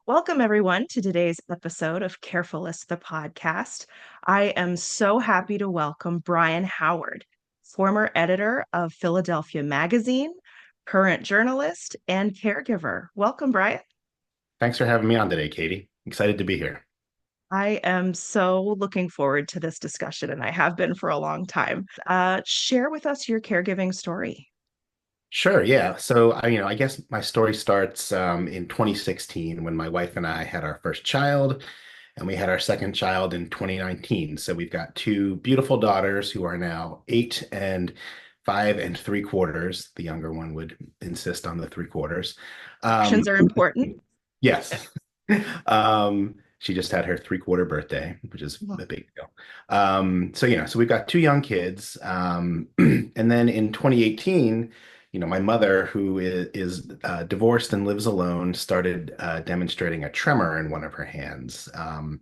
Welcome, everyone, to today's episode of Carefulist, the podcast. I am so happy to welcome Brian Howard, former editor of Philadelphia Magazine, current journalist, and caregiver. Welcome, Brian. Thanks for having me on today, Katie. Excited to be here. I am so looking forward to this discussion, and I have been for a long time. Share with us your caregiving story. Sure, yeah. I guess my story starts in 2016 when my wife and I had our first child, and we had our second child in 2019. So we've got two beautiful daughters who are now 8 and 5 3/4. The younger one would insist on the 3/4. Actions Um, are important. yes. She just had her 3/4 birthday, which is Oh, a big deal. So we've got two young kids. And then in 2018, my mother, who is divorced and lives alone, started demonstrating a tremor in one of her hands. And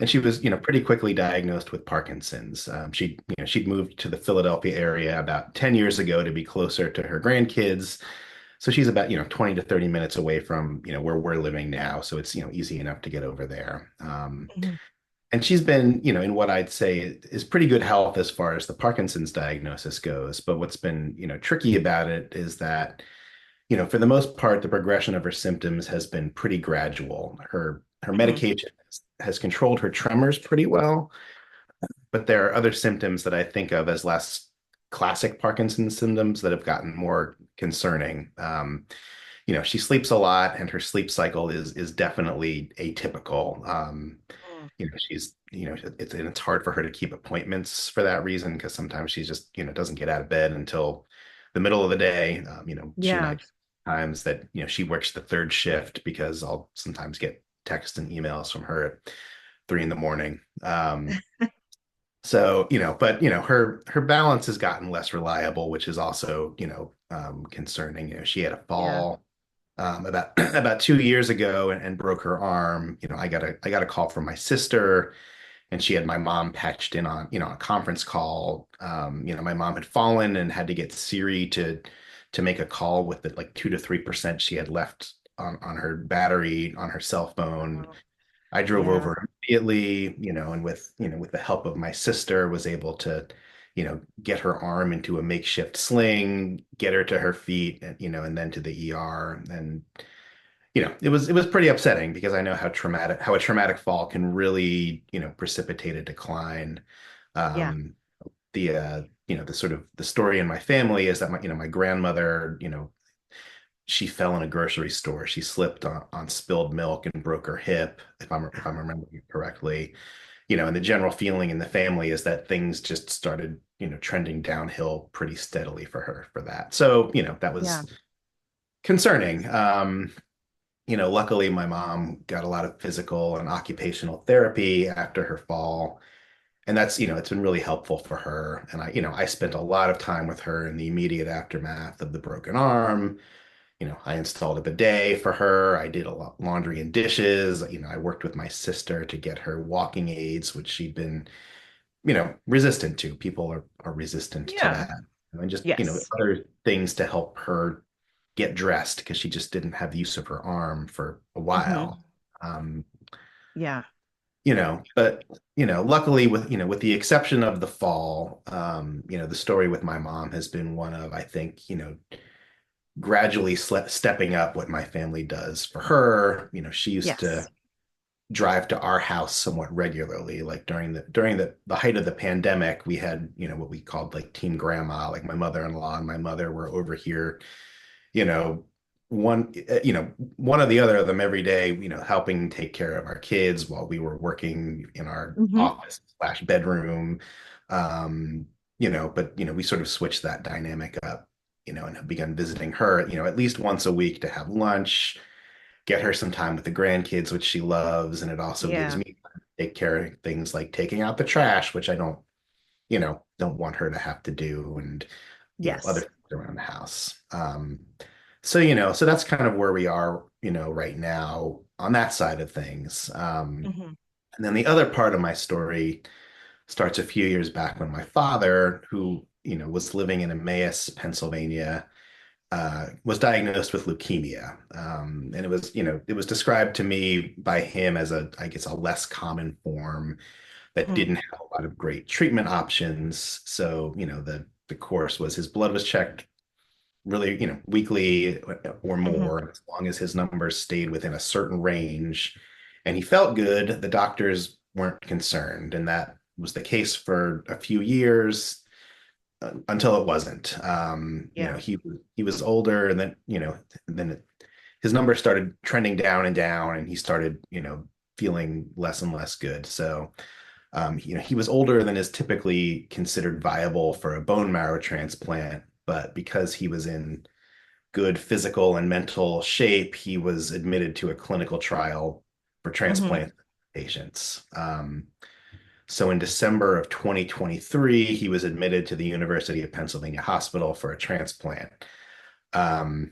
she was, pretty quickly diagnosed with Parkinson's. She'd moved to the Philadelphia area about 10 years ago to be closer to her grandkids. So she's about, 20 to 30 minutes away from, where we're living now. So it's, easy enough to get over there. mhm. And she's been, in what I'd say is pretty good health as far as the Parkinson's diagnosis goes. But what's been, tricky about it is that, for the most part, the progression of her symptoms has been pretty gradual. Her Mhm. medication has controlled her tremors pretty well, but there are other symptoms that I think of as less classic Parkinson's symptoms that have gotten more concerning. She sleeps a lot, and her sleep cycle is definitely atypical. Mm. It's hard for her to keep appointments for that reason because sometimes she just doesn't get out of bed until the middle of the day. She and Yeah. I times that she works the third shift because I'll sometimes get texts and emails from her at 3 in the morning. Her balance has gotten less reliable, which is also, concerning. She had a Yeah. fall about about 2 years ago and broke her arm. I got a call from my sister, and she had my mom patched in on, a conference call. My mom had fallen and had to get Siri to make a call with the like 2 to 3% she had left on her battery on her cell phone. Wow. I drove Yeah. over immediately, and with the help of my sister, was able to, get her arm into a makeshift sling, get her to her feet, and then to the ER. And, it was pretty upsetting because I know how a traumatic fall can really, precipitate a decline. Yeah. Um, the sort of the story in my family is that my grandmother, she fell in a grocery store. She slipped on spilled milk and broke her hip, if I'm remembering correctly. And the general feeling in the family is that things just started, trending downhill pretty steadily for her for that. So, that Yeah. was concerning. Luckily my mom got a lot of physical and occupational therapy after her fall. And that's, it's been really helpful for her. And I spent a lot of time with her in the immediate aftermath of the broken arm. I installed a bidet for her. I did a lot laundry and dishes. I worked with my sister to get her walking aids, which she'd been, resistant to. People are resistant to Yeah. that. And just, Yes. other things to help her get dressed because she just didn't have use of her arm for a Hmm. while. Um, Yeah. but luckily with the exception of the fall, the story with my mom has been one of, I think, gradually stepping up what my family does for her. She used Yes. to drive to our house somewhat regularly. Like during the height of the pandemic, we had, what we called like team grandma, like my mother-in-law and my mother were over here, you know, one or the other of them every day, helping take care of our kids while we were working in our Hmm. office slash bedroom. Um, but we sort of switched that dynamic up, and have begun visiting her, at least once a week to have lunch, get her some time with the grandkids, which she loves. And it also gives Yeah. me time to take care of things like taking out the trash, which I don't want her to have to do, and, other Yes. things around the house. So that's kind of where we are, right now on that side of things. Hmm. And then the other part of my story starts a few years back when my father, who, was living in Emmaus, Pennsylvania, was diagnosed with leukemia. And it was, it was described to me by him as I guess, a less common form that Mm-hmm. didn't have a lot of great treatment options. So, the course was his blood was checked really, weekly or Mm-hmm. more, as long as his numbers stayed within a certain range and he felt good, the doctors weren't concerned. And that was the case for a few years until it wasn't. Yeah. He was older, and then his numbers started trending down and down, and he started feeling less and less good. So he was older than is typically considered viable for a bone marrow transplant, but because he was in good physical and mental shape, he was admitted to a clinical trial for Mm-hmm. transplant patients. So in December of 2023, he was admitted to the University of Pennsylvania Hospital for a transplant. Um,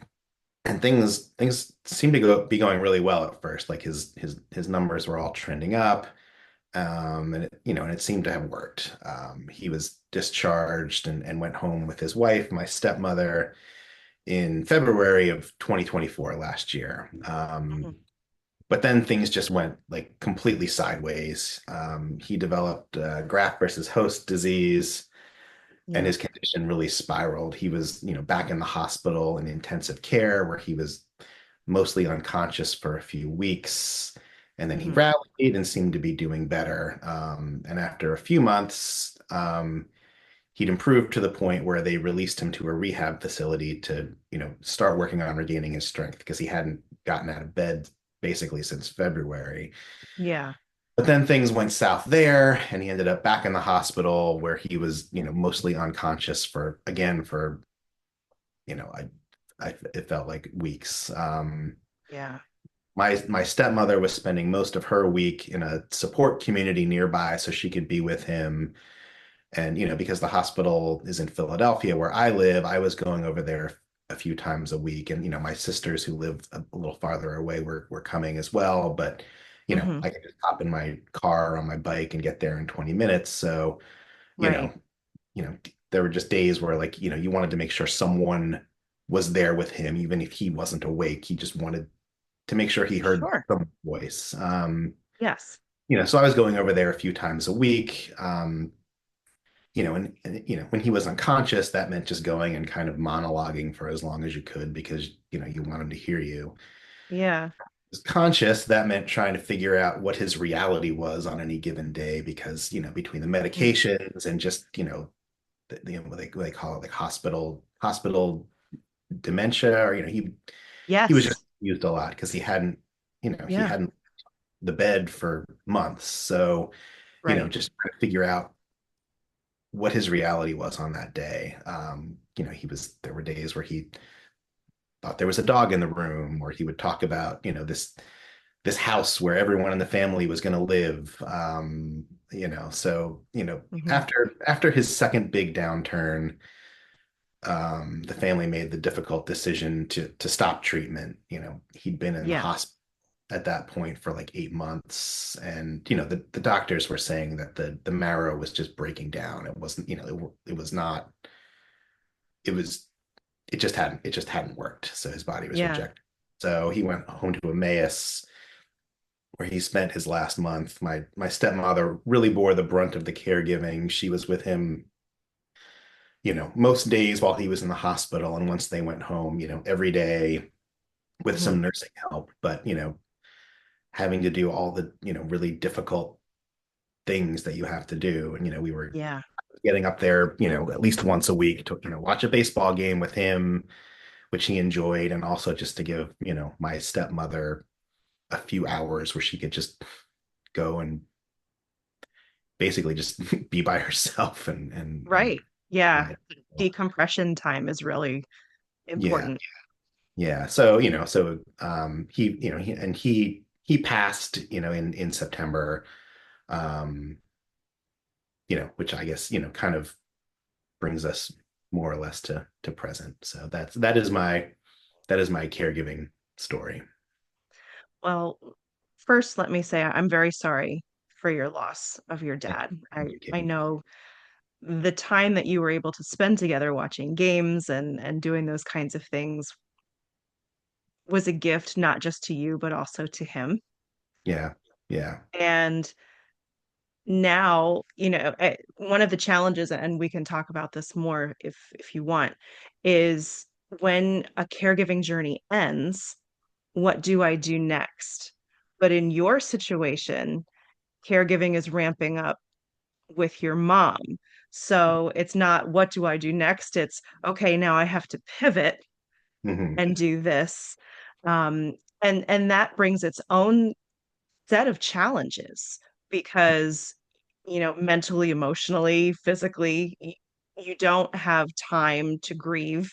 and things seemed to be going really well at first. Like his numbers were all trending up, and it seemed to have worked. He was discharged and went home with his wife, my stepmother, in February of 2024 last year. Mm-hmm. But then things just went like completely sideways. He developed graft versus host disease, and Yeah. his condition really spiraled. He was, back in the hospital in intensive care where he was mostly unconscious for a few weeks. And then he Mm-hmm. rallied and seemed to be doing better. And after a few months, he'd improved to the point where they released him to a rehab facility to, start working on regaining his strength because he hadn't gotten out of bed basically since February. Yeah. But then things went south there, and he ended up back in the hospital where he was, mostly unconscious for, it felt like weeks. Yeah. My stepmother was spending most of her week in a support community nearby so she could be with him. And, because the hospital is in Philadelphia where I live, I was going over there a few times a week. And, my sisters who live a little farther away were coming as well. But, Mm-hmm. I could just hop in my car or on my bike and get there in 20 minutes. So, you know, Right. you know, there were just days where like, you wanted to make sure someone was there with him, even if he wasn't awake. He just wanted to make sure he heard Sure. someone's voice. Yes. So I was going over there a few times a week. And when he was unconscious, that meant just going and kind of monologuing for as long as you could because you want him to hear you. Yeah. Was conscious, that meant trying to figure out what his reality was on any given day because between the Mm. medications and just what they call it, like hospital dementia, or he was just Yes. used a lot because he Yeah. hadn't the bed for months. So Right. just trying to figure out what his reality was on that day. There were days where he thought there was a dog in the room, or he would talk about, this house where everyone in the family was going to live. So, Mm-hmm. after his second big downturn, the family made the difficult decision to stop treatment. He'd been in the Yeah. hospital at that point for like 8 months, and the doctors were saying that the marrow was just breaking down. It wasn't, it was not, it was it just hadn't worked. So his body was Yeah. rejected. So he went home to Emmaus where he spent his last month. My stepmother really bore the brunt of the caregiving. She was with him, most days while he was in the hospital, and once they went home, every day with Mm-hmm. some nursing help. But having to do all the really difficult things that you have to do, and we were Yeah. getting up there, at least once a week to watch a baseball game with him, which he enjoyed, and also just to give my stepmother a few hours where she could just go and basically just be by herself and Right. Yeah. yeah, Decompression time is really yeah, important. yeah. So he passed in September, um which I guess kind of brings us more or less to present. So that is my caregiving story. Well, first, let me say I'm very sorry for your loss of your Thank dad. you, I Katie. know the time that you were able to spend together watching games and doing those kinds of things was a gift not just to you but also to him. Yeah. Yeah. And now, one of the challenges, and we can talk about this more if you want, is when a caregiving journey ends, what do I do next? But in your situation, caregiving is ramping up with your mom. So it's not what do I do next? It's okay, now I have to pivot Hmm. and do this. Um, and that brings its own set of challenges because, mentally, emotionally, physically, you don't have time to grieve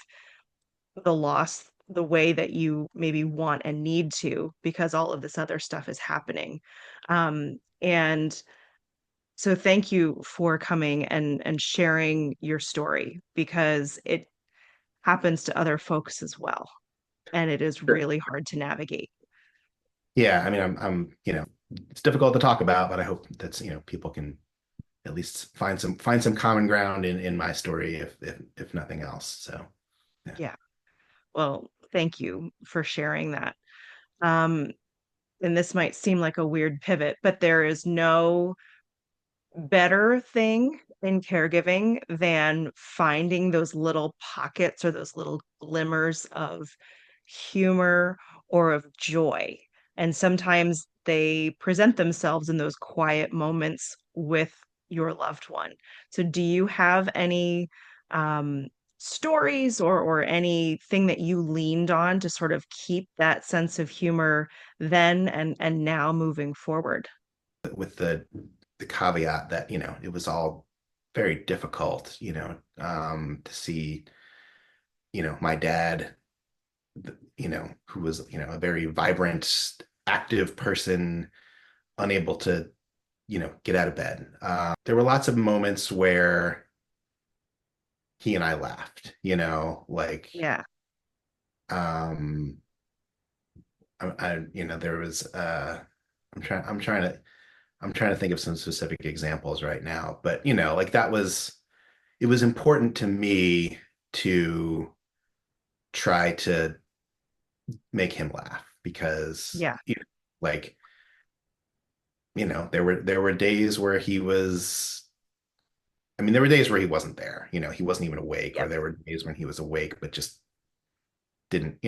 the loss the way that you maybe want and need to because all of this other stuff is happening. And so thank you for coming and sharing your story because it happens to other folks as well. And it is Sure. really hard to navigate. Yeah. I mean, it's difficult to talk about, but I hope that's, people can at least find some common ground in my story, if nothing else. So, yeah. Yeah. Well, thank you for sharing that. Um, and this might seem like a weird pivot, but there is no better thing in caregiving than finding those little pockets or those little glimmers of humor or of joy. And sometimes they present themselves in those quiet moments with your loved one. So, do you have any um, stories or anything that you leaned on to sort of keep that sense of humor then and now moving forward? With the caveat that, it was all very difficult, to see, my dad, who was, a very vibrant, active person, unable to, get out of bed. There were lots of moments where he and I laughed, like, Yeah. um, there was, I'm trying to, think of some specific examples right now, but, like it was important to me to try to make him laugh because, Yeah. like, there were days where there were days where he wasn't there, he wasn't even awake, or Yep. there were days when he was awake but just didn't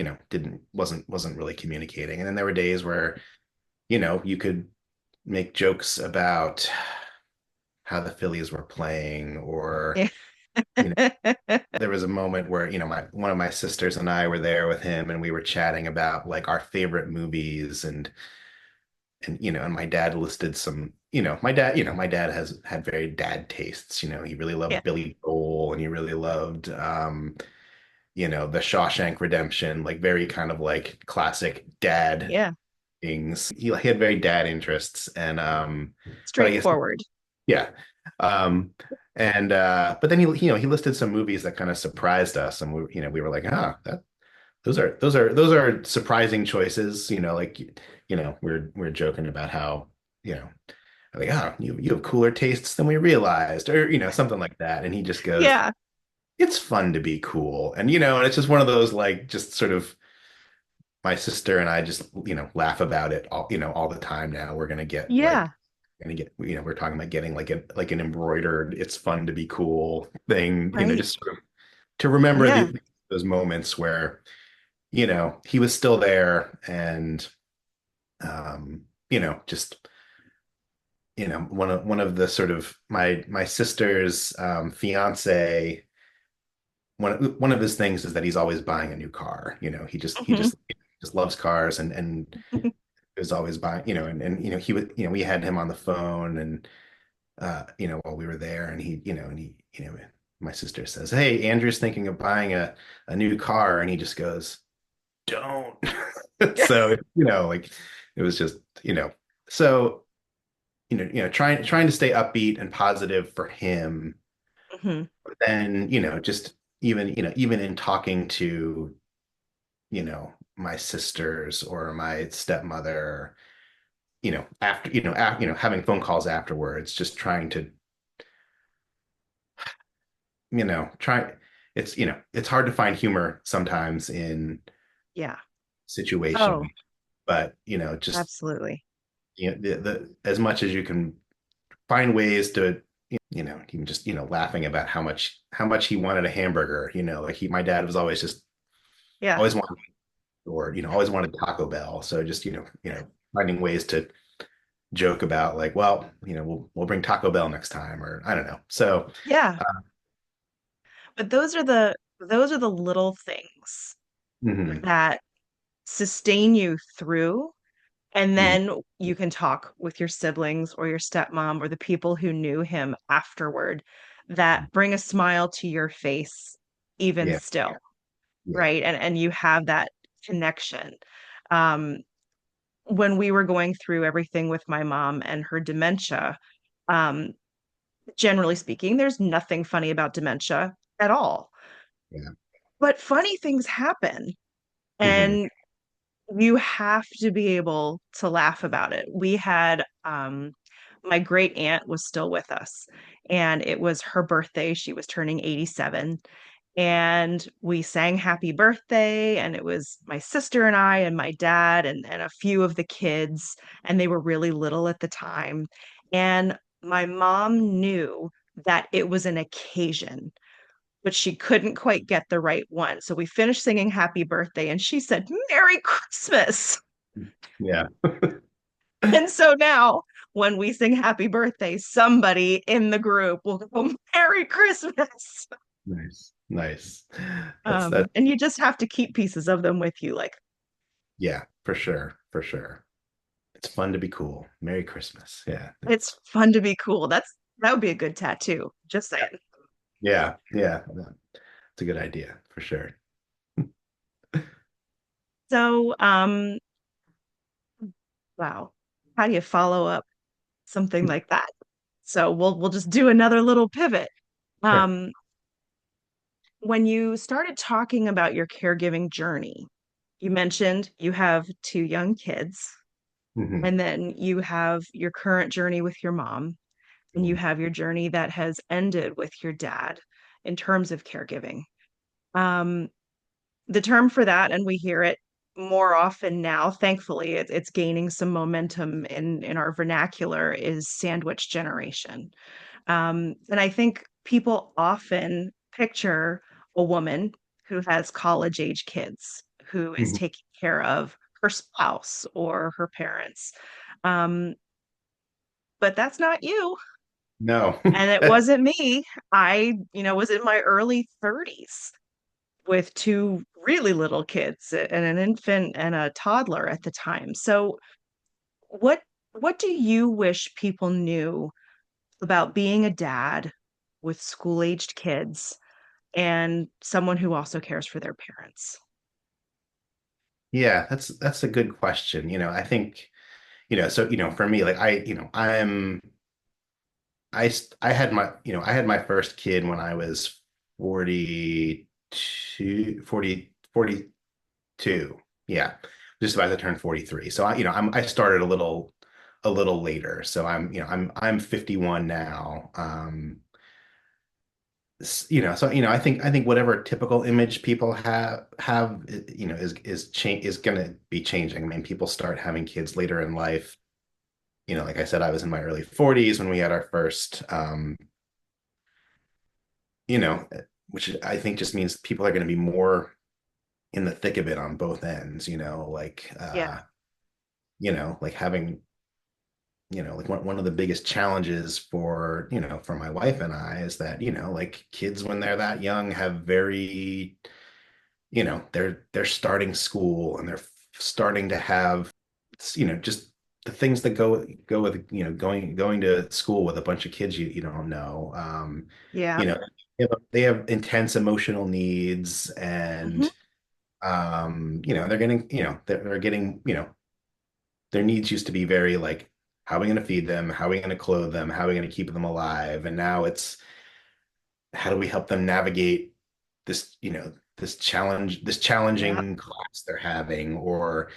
wasn't really communicating. And then there were days where, you could make jokes about how the Phillies were playing, or, Yeah. you know, there was a moment where, my one of my sisters and I were there with him, and we were chatting about like our favorite movies, and my dad listed some, my dad has had very dad tastes. He really Yeah. loved Billy Joel, and he really loved The Shawshank Redemption, like very kind of like classic dad Yeah. things. He had very dad interests, and but I guess, Straightforward. yeah. Um, but then he listed some movies that kind of surprised us, and we were like, that those are surprising choices. Like, we're joking about how, you know like, you have cooler tastes than we realized, or something like that. And he just goes, Yeah. it's fun to be cool. And it's just one of those, like, just sort of, my sister and I just, laugh about it all the time now. Yeah. We're talking about getting like an embroidered "it's fun to be cool" thing, Right. just sort of to remember Yeah. those moments where, he was still there, and just, one of the sort of my sister's fiance, one of his things is that he's always buying a new car. Mhm. He just loves cars, and is always buying, and he would, we had him on the phone, and while we were there, and my sister says, "Hey, Andrew's thinking of buying a new car," and he just goes, "Don't." So, like, it was just, so, trying to stay upbeat and positive for him. Mhm. But then, just even in talking to, my sisters or my stepmother, having phone calls afterwards, just trying to try it's hard to find humor sometimes in Yeah. situations, Oh, but just absolutely. the as much as you can find ways to even just laughing about how much he wanted a hamburger, like my dad was always just Yeah. always wanted or always wanted Taco Bell, so just finding ways to joke about like, well, we'll bring Taco Bell next time, or I don't know. So Yeah. uh, But those are the little things mhm, that sustain you through. And mhm, then you can talk with your siblings or your stepmom or the people who knew him afterward that bring a smile to your face even yeah, still, yeah, right? And you have that connection. Um, when we were going through everything with my mom and her dementia, um, generally speaking, there's nothing funny about dementia at all. yeah. But funny things happen. Hmm. And you have to be able to laugh about it. We had my great aunt was still with us, and it was her birthday. She was turning 87. And we sang happy birthday, and it was my sister and I and my dad and a few of the kids, and they were really little at the time. And my mom knew that it was an occasion, but she couldn't quite get the right one. So we finished singing happy birthday, and she said, Merry Christmas. Yeah. And so now when we sing happy birthday, somebody in the group will go, Merry Christmas. Nice. Nice. That. And you just have to keep pieces of them with you. Like, Yeah, for sure. For sure. It's fun to be cool. Merry Christmas. Yeah. it's fun to be cool. That would be a good tattoo. Just saying. Yeah. Yeah. It's a good idea for sure. So, wow. How do you follow up something like that? So we'll just do another little pivot. Sure. Um, when you started talking about your caregiving journey, you mentioned you have two young kids, Hmm. and then you have your current journey with your mom, and you have your journey that has ended with your dad in terms of caregiving. Um, the term for that, and we hear it more often now, thankfully, it's gaining some momentum in our vernacular, is sandwich generation. And I think people often picture a woman who has college age kids who is Hmm. taking care of her spouse or her parents. Um, but that's not you. No. And it wasn't me. I was in my early 30s with two really little kids and an infant and a toddler at the time. So what what do you wish people knew about being a dad with school-aged kids and someone who also cares for their parents? Yeah, that's a good question. I think, so, for me, like I had my first kid when I was 42, 42. Yeah. Just about to turn 43. So I started a little later. So I'm 51 now. I think whatever typical image people have is going to be changing. I mean, people start having kids later in life. Like I said, I was in my early 40s when we had our first, you know, which I think just means people are going to be more in the thick of it on both ends, Yeah, like having, like one of the biggest challenges for my wife and I is that, like kids when they're that young have very, they're starting school and they're starting to have, just the things that go with, going to school with a bunch of kids you don't know. yeah. You know, they have intense emotional needs Hmm. and they're getting, they're getting, their needs used to be very like, how are we going to feed them? How are we going to clothe them? How are we going to keep them alive? And now it's, how do we help them navigate this Yep, challenging class they're having, or,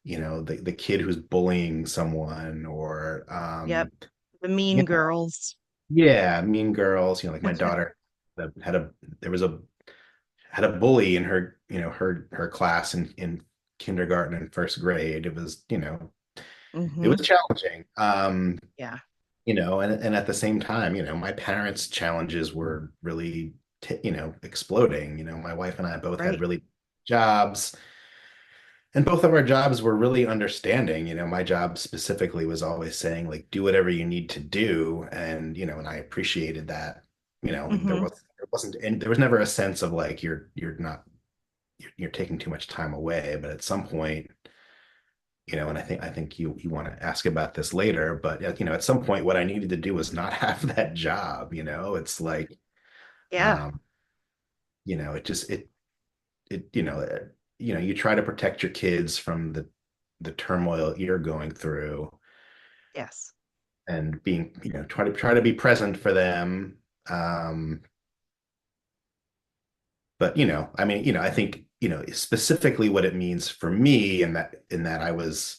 the kid who's bullying someone, or, yep. The you mean know, girls. yeah, mean girls, like my daughter. had a there was a had a bully in her, her class in kindergarten and first grade. It was, it Hmm. was challenging. Yeah. And at the same time, my parents' challenges were really, exploding. My wife and I both had Right. really jobs, and both of our jobs were really understanding. My job specifically was always saying, like, do whatever you need to do. And I appreciaed that. Like Hmm. there wasn't, and there was never a sense of like, you're not, you're taking too much time away. But at some point, and I think you want to ask about this later, but at some point, what I needed to do was not have that job. It's like, Yeah. um, it just it you try to protect your kids from the turmoil you're going through, Yes. and being, try to be present for them. Um, but I mean, I think, specifically what it means for me, in that I was,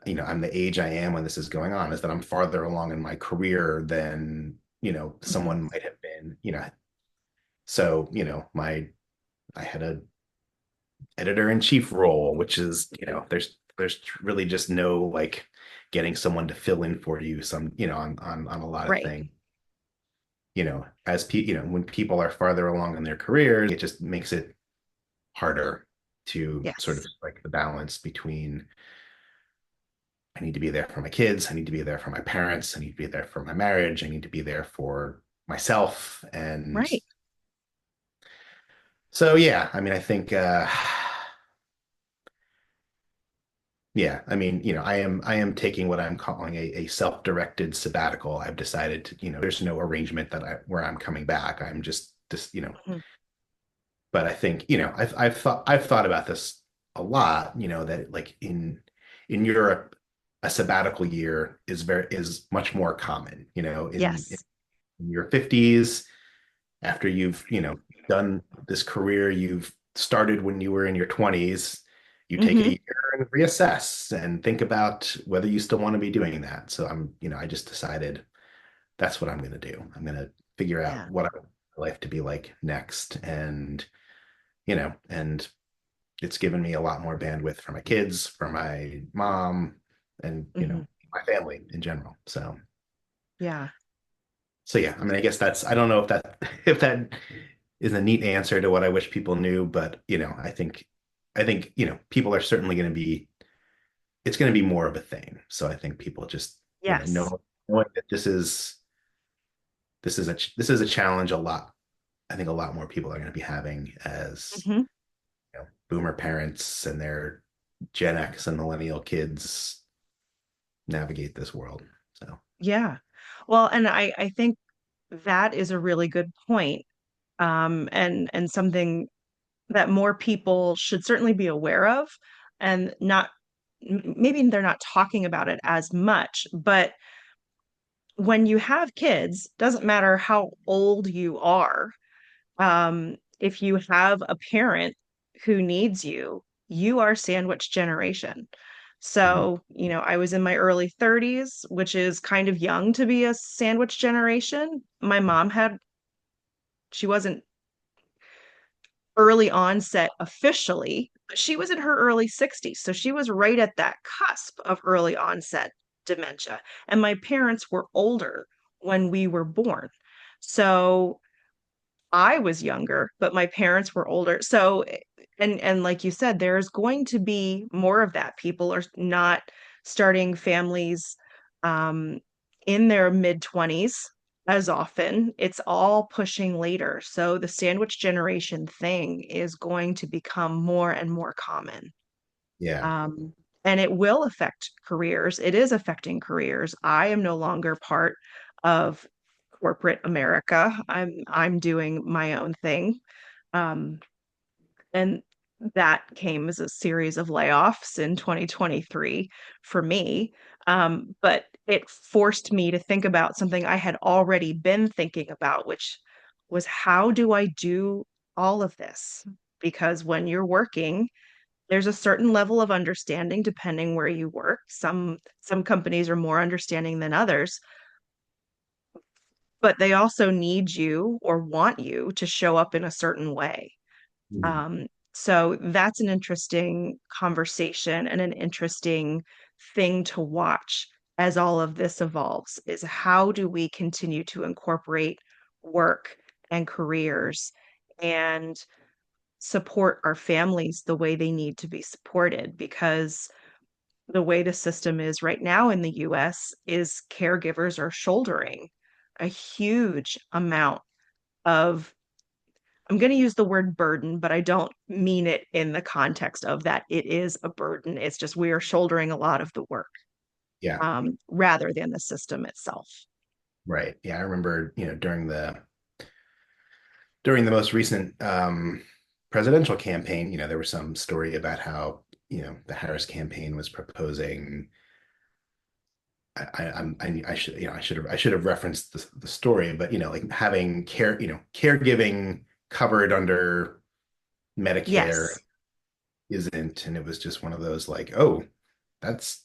I'm the age I am when this is going on, is that I'm farther along in my career than, Hmm. someone might have been, so, I had a editor-in-chief role, which is, there's really just no like getting someone to fill in for you on a lot of Right. things. When people are farther along in their careers, it just makes it harder to sort of Yes. like the balance between, I need to be there for my kids, I need to be there for my parents, I need to be there for my marriage, I need to be there for myself. And Right. so, yeah, I mean, I think, yeah, I mean, I am taking what I'm calling a self-directed sabbatical. I've decided to, there's no arrangement where I'm coming back. I'm just, Hmm. but I think, I've thought about this a lot, that like in Europe, a sabbatical year is much more common, Yes. in your 50s, after you've, done this career you've started when you were in your 20s. You take a Hmm. year and reassess and think about whether you still want to be doing that. So I just decided that's what I'm going to do. I'm going to figure out Yeah. what I want my life to be like next. And it's given me a lot more bandwidth for my kids, for my mom, and, Hmm. my family in general. Yeah. So yeah, I mean, I guess I don't know if that if that is a neat answer to what I wish people knew, but I think people are certainly going to be it's going to be more of a thing. So I think people just, Yes. knowing that this is a challenge, I think a lot more people are going to be having as, Hmm. boomer parents and their Gen X and millennial kids navigate this world. So Yeah. Well, and I think that is a really good point. And something that more people should certainly be aware of, and not maybe they're not talking about it as much, but when you have kids, doesn't matter how old you are, if you have a parent who needs you, you are sandwich generation. mhm. So, I was in my early 30s, which is kind of young to be a sandwich generation. My mom she wasn't early onset officially, but she was in her early 60s. So she was right at that cusp of early onset dementia. And my parents were older when we were born. So I was younger, but my parents were older. So, and like you said, there's going to be more of that. People are not starting families um, in their mid 20s as often. It's all pushing later. So the sandwich generation thing is going to become more and more common. Yeah, Um, and it will affect careers. It is affecting careers. I am no longer part of corporate America. I'm doing my own thing. Um, and that came as a series of layoffs in 2023 for me. But it forced me to think about something I had already been thinking about, which was how do I do all of this? Because when you're working, there's a certain level of understanding depending where you work. Some companies are more understanding than others, but they also need you or want you to show up in a certain way. Mhm. Um, so that's an interesting conversation and an interesting thing to watch as all of this evolves is how do we continue to incorporate work and careers and support our families the way they need to be supported because the way the system is right now in the US is caregivers are shouldering a huge amount of, I'm going to use the word burden, but I don't mean it in the context of that it is a burden. It's just we are shouldering a lot of the work Yeah, rather than the system itself. right. Yeah, I remember, during the most recent presidential campaign, there was some story about how, the Harris campaign was proposing. I should, I should have referenced the story, but like having caregiving covered under Medicare Yes, isn't, and it was just one of those like, oh, that's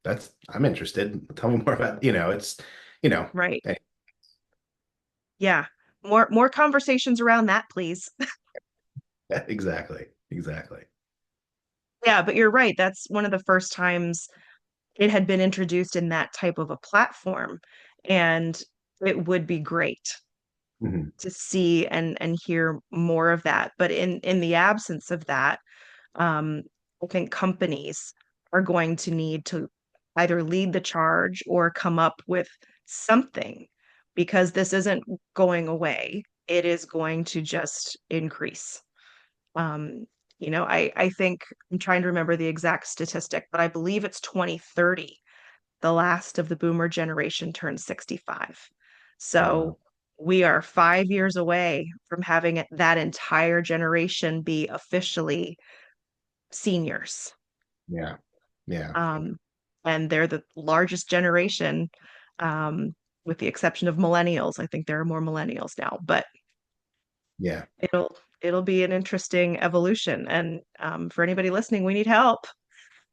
that's I'm interested. Tell me more about, it's, you know, right. eh, Yeah. More conversations around that, please. exactly, exactly. Yeah, but you're right. That's one of the first times it had been introduced in that type of a platform. And it would be great Mhm. to see and hear more of that. But in the absence of that, um, I think companies are going to need to either lead the charge or come up with something because this isn't going away. It is going to just increase. Um, I think I'm trying to remember the exact statistic, but I believe it's 2030 the last of the boomer generation turned 65. Oh, wow. So we are 5 years away from having that entire generation be officially seniors. Yeah, yeah, Um, and they're the largest generation, with the exception of millennials. I think there are more millennials now, but yeah, it'll be an interesting evolution. And for anybody listening, we need help.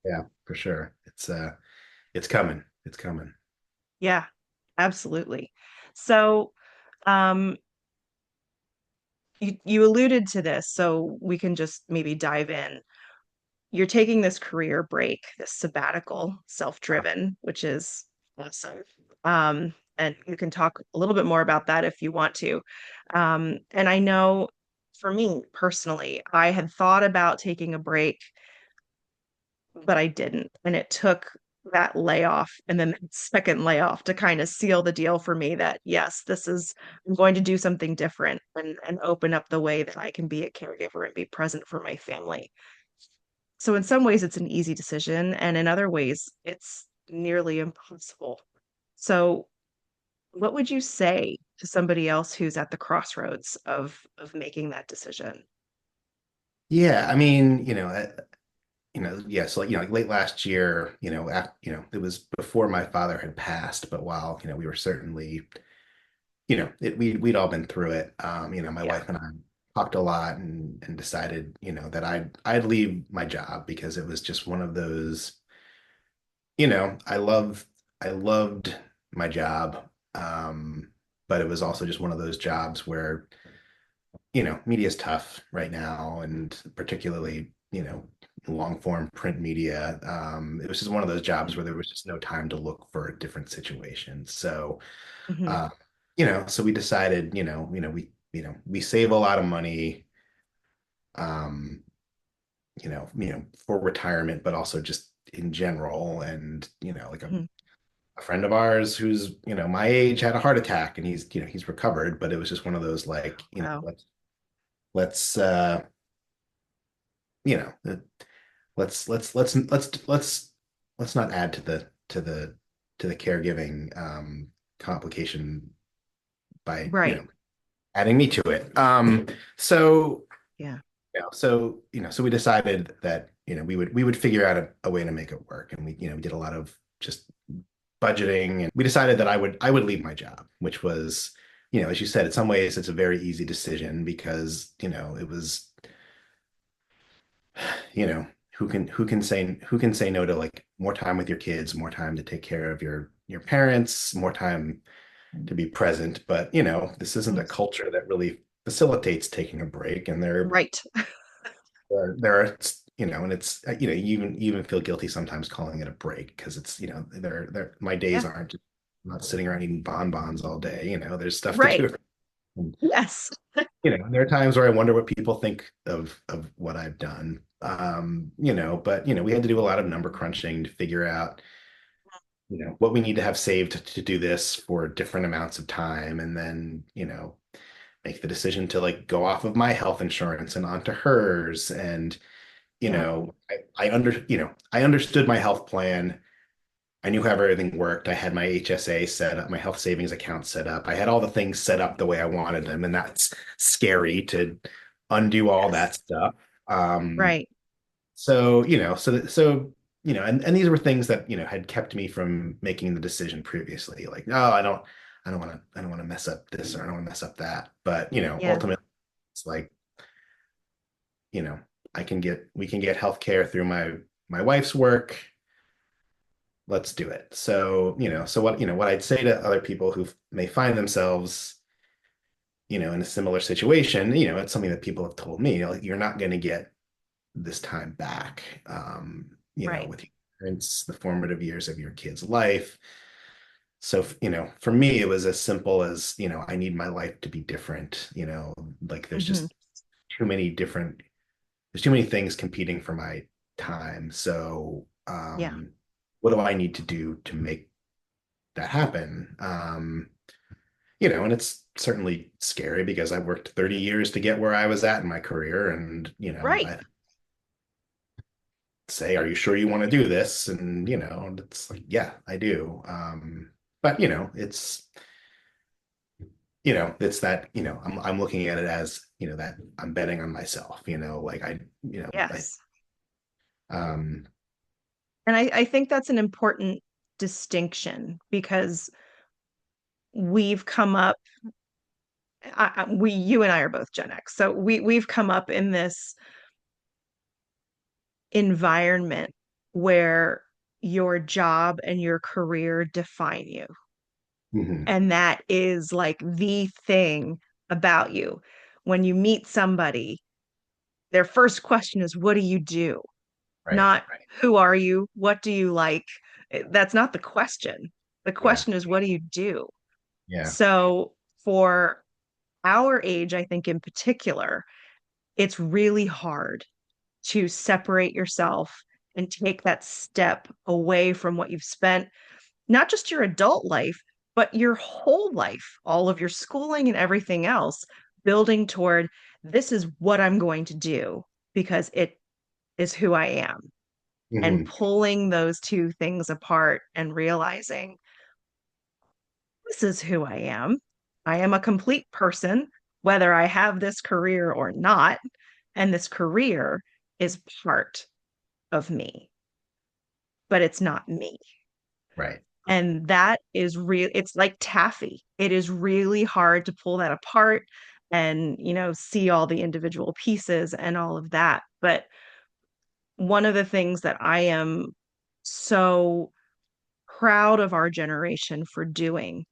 yeah, for sure. It's coming. It's coming. Yeah, absolutely. So um, you alluded to this, so we can just maybe dive in. You're taking this career break, this sabbatical, self-driven, which is awesome. And you can talk a little bit more about that if you want to. And I know for me personally, I had thought about taking a break, but I didn't. And it took that layoff and then that second layoff to kind of seal the deal for me that yes, I'm going to do something different and open up the way that I can be a caregiver and be present for my family. So in some ways it's an easy decision, and in other ways it's nearly impossible. So what would you say to somebody else who's at the crossroads of making that decision? Yeah, I mean, yeah, so like, like late last year, it was before my father had passed, but while, we were certainly, we'd all been through it. My Yeah. wife and I talked a lot and decided, that I'd leave my job because it was just one of those, I loved my job. But it was also just one of those jobs where, media is tough right now, and particularly, long form print media. It was just one of those jobs where there was just no time to look for a different situation. So, Hmm. uh, so we decided, we save a lot of money, um, for retirement, but also just in general. And, like Hmm. a friend of ours who's, my age had a heart attack, and he's recovered, but it was just one of those like, Wow. let's, you know, let's not add to the caregiving complication by, Right. adding me to it. So Yeah. so we decided that, we would figure out a way to make it work, and we did a lot of just budgeting, and we decided that I would leave my job, which was, as you said, in some ways it's a very easy decision because, it was, you know, who can say no to like more time with your kids, more time to take care of your parents, more time, to be present. But, this isn't a culture that really facilitates taking a break. And Right. there are, and it's, you even feel guilty sometimes calling it a break because it's, my days Yeah. aren't just not sitting around eating bonbons all day. There's stuff to Right. do. And, Yes. there are times where I wonder what people think of what I've done. But we had to do a lot of number crunching to figure out, what we need to have saved to do this for different amounts of time, and then, make the decision to like go off of my health insurance and onto hers. And, Yeah. I understood my health plan. I knew how everything worked. I had my HSA set up, my health savings account set up. I had all the things set up the way I wanted them, and that's scary to undo all that Yes. stuff. Um, Right. so, and these were things that, had kept me from making the decision previously. Like, no, I don't want to mess up this, or I don't want to mess up that. But, Yeah. ultimately it's like, you know, we can get healthcare through my wife's work. Let's do it. So, what I'd say to other people who may find themselves, in a similar situation, it's something that people have told me, like, you're not going to get this time back, Right. with your parents, the formative years of your kid's life. So, for me, it was as simple as, I need my life to be different, like there's Hmm. just too many different, there's too many things competing for my time. So, Yeah. what do I need to do to make that happen? And it's certainly scary because I worked 30 years to get where I was at in my career. And, Right. I say, are you sure you want to do this? And, it's like, yeah, I do. But, it's that, I'm looking at it as, that I'm betting on myself, like Yes. um, And I think that's an important distinction because we've come up, you and I are both Gen X. So we've come up in this environment where your job and your career define you. mhm, And that is like the thing about you. When you meet somebody, their first question is, what do you do? right, Not right. who are you? What do you like? That's not the question. The Yeah, question is, what do you do? yeah. So for our age, I think in particular, it's really hard to separate yourself and take that step away from what you've spent, not just your adult life, but your whole life, all of your schooling and everything else, building toward this is what I'm going to do because it is who I am. And Hmm. pulling those two things apart and realizing this is who I am. I am a complete person, whether I have this career or not. And this career is part of me, but it's not me. Right. And that is real. It's like taffy. It is really hard to pull that apart and, see all the individual pieces and all of that. But one of the things that I am so proud of our generation for doing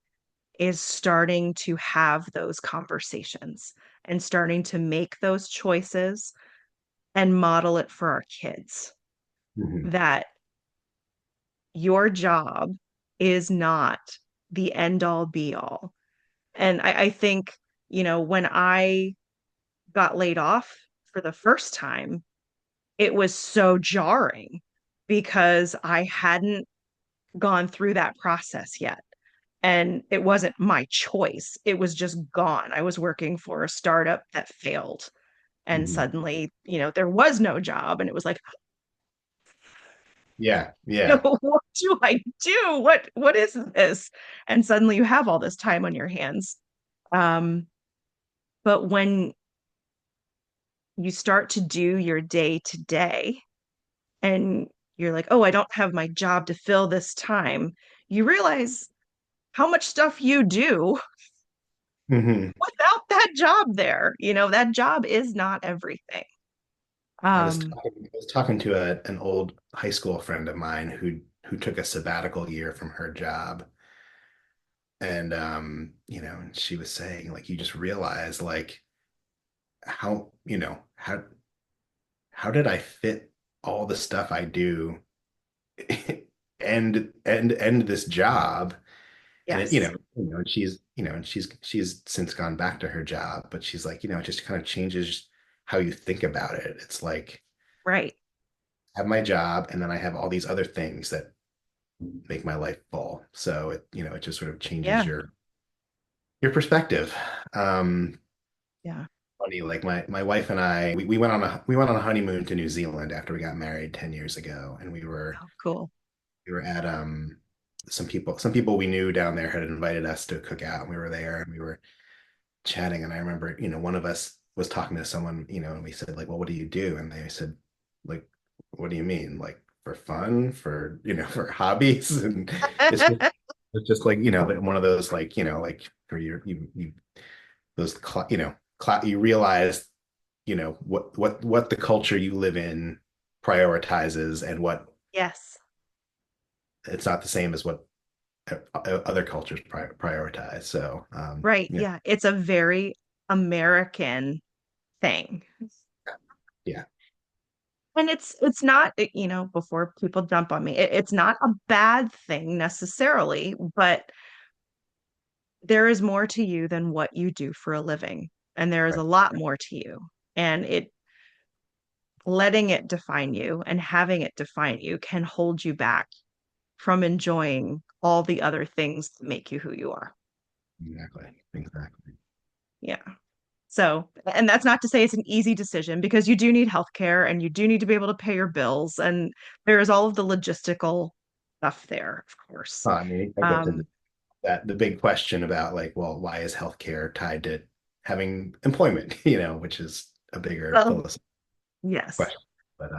is starting to have those conversations and starting to make those choices and model it for our kids Hmm. that your job is not the end all be all. And I think, when I got laid off for the first time, it was so jarring because I hadn't gone through that process yet. And it wasn't my choice. It was just gone. I was working for a startup that failed. And Hmm. suddenly, there was no job. And it was like, Yeah, yeah. what do I do? What is this? And suddenly you have all this time on your hands. Um, but when you start to do your day to day and you're like, oh, I don't have my job to fill this time, you realize how much stuff you do Hmm. without that job there. That job is not everything. Um, I was talking to an old high school friend of mine who took a sabbatical year from her job. And and she was saying like you just realize like how, how did I fit all the stuff I do and this job? And it, Yes. and she's since gone back to her job, but she's like, it just kind of changes how you think about it. It's like Right. I have my job and then I have all these other things that make my life full. So it just sort of changes Yeah. your perspective. Um, Yeah. Funny, like my wife and I, we went on a honeymoon to New Zealand after we got married 10 years ago, and Oh, cool. we were at some people we knew down there had invited us to cook out, and we were there and we were chatting, and I remember, one of us was talking to someone, and we said like, well, what do you do? And they said, like, what do you mean? Like for fun, for for hobbies? And it's just it's just like, one of those like, like where you those you realize, what the culture you live in prioritizes and what Yes. it's not the same as what other cultures prioritize. So, Right. Yeah. It's a very American thing. yeah, And it's not, before people jump on me, it's not a bad thing necessarily, but there is more to you than what you do for a living. And there is a right. lot more to you. And it letting it define you and having it define you can hold you back from enjoying all the other things that make you who you are. Exactly. Yeah. So, and that's not to say it's an easy decision because you do need healthcare and you do need to be able to pay your bills. And there is all of the logistical stuff there, of course. I mean, I get to Um, that the big question about like, well, why is healthcare tied to having employment? Which is a bigger well, philosophical yes, question. But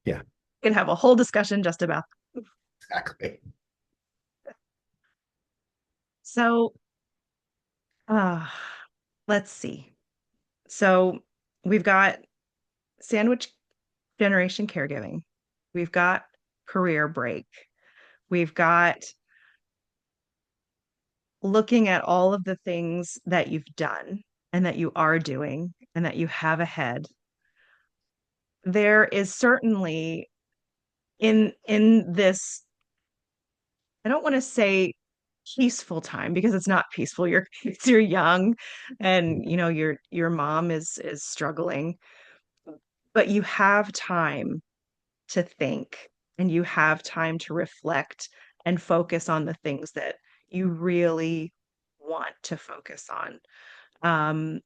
yeah, we can have a whole discussion just about. exactly. So, uh, let's see. So, we've got sandwich generation caregiving. We've got career break. We've got looking at all of the things that you've done and that you are doing and that you have ahead. There is certainly in this, I don't want to say peaceful time because it's not peaceful. You're you're young and your mom is struggling, but you have time to think and you have time to reflect and focus on the things that you really want to focus on. Um,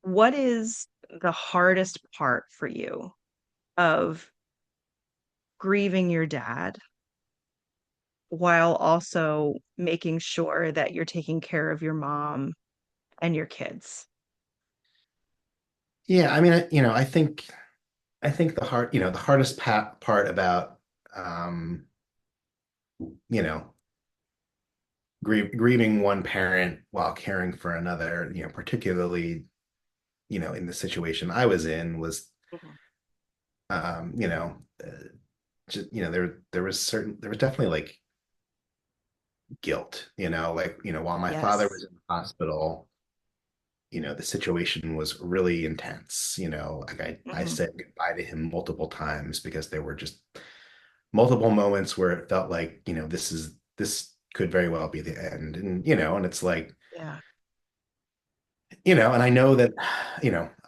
what is the hardest part for you of grieving your dad while also making sure that you're taking care of your mom and your kids? Yeah, I mean, I think the hardest part about um, you know, grieving one parent while caring for another, particularly, in the situation I was in was, Mhm. um, you know, uh, just, there was definitely like guilt, like, while my father Yes. was in the hospital, the situation was really intense, like I Mhm. said goodbye to him multiple times because there were just multiple moments where it felt like, this could very well be the end. And it's like, Yeah. and I know that,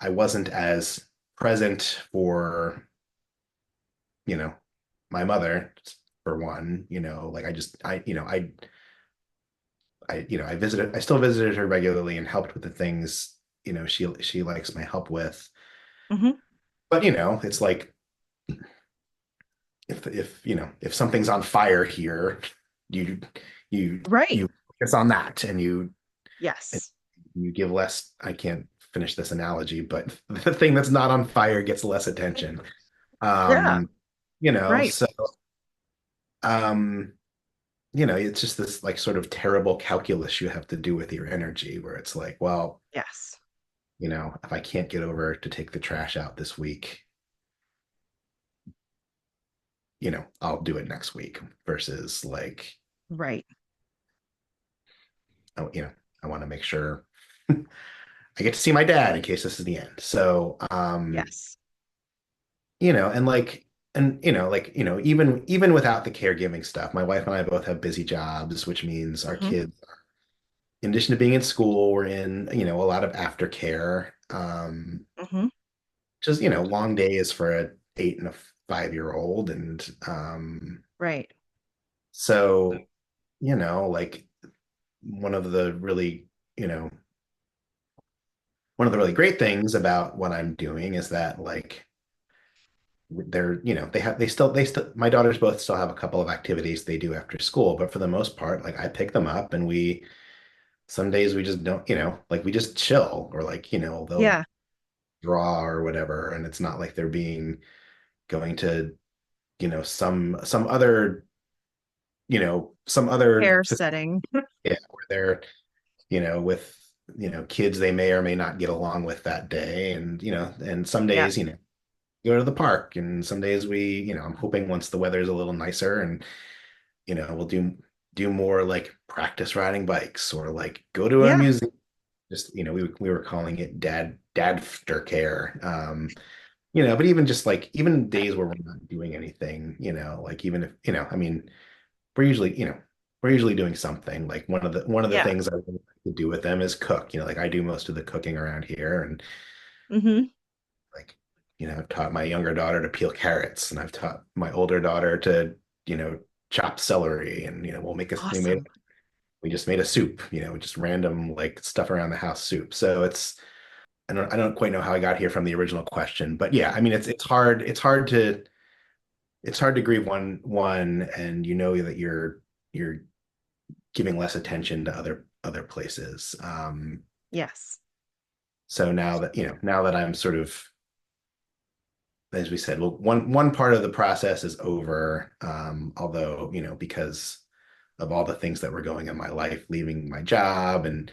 I wasn't as present for, you know, my mother for one, like I just, I still visited her regularly and helped with the things, she likes my help with. Hmm. But, it's like, if something's on fire here, you you Right. you focus on that and and Yes. you give less. I can't finish this analogy, but the thing that's not on fire gets less attention. Yeah. Um, Right. so um, it's just this like sort of terrible calculus you have to do with your energy where it's like, well, Yes. if I can't get over to take the trash out this week, I'll do it next week versus like Right. I want to make sure I get to see my dad in case this is the end. So, Yes. and even without the caregiving stuff, my wife and I both have busy jobs, which means our Hmm. kids, in addition to being in school, we're in, a lot of aftercare. Hmm. Just, long days for a 8 and a 5-year-old. And Right. so, like one of the really, you know, one of the really great things about what I'm doing is that like they still my daughters both still have a couple of activities they do after school, but for the most part, like I pick them up and we some days we just don't, like we just chill or like, they'll Yeah. draw or whatever, and it's not like they're being going to, some other, some other Hair setting. yeah, where they're, with, kids they may or may not get along with that day. And, and some Yeah. days, go to the park, and some days I'm hoping once the weather's a little nicer and, we'll do more like practice riding bikes or like go to a Yeah. museum. Just, we were calling it dad care. But even just like even days where we're not doing anything, like even if, I mean, we're usually, we're usually doing something. Like one of the Yeah. things I really like to do with them is cook. Like I do most of the cooking around here, and Hmm. like, I've taught my younger daughter to peel carrots, and I've taught my older daughter to, chop celery, and Awesome. we just made a soup, just random like stuff around the house soup. So I don't quite know how I got here from the original question, but yeah, I mean it's hard to grieve one, and that you're giving less attention to other places. Yes. So now that I'm sort of, as we said, well, one part of the process is over. Although, because of all the things that were going in my life, leaving my job, and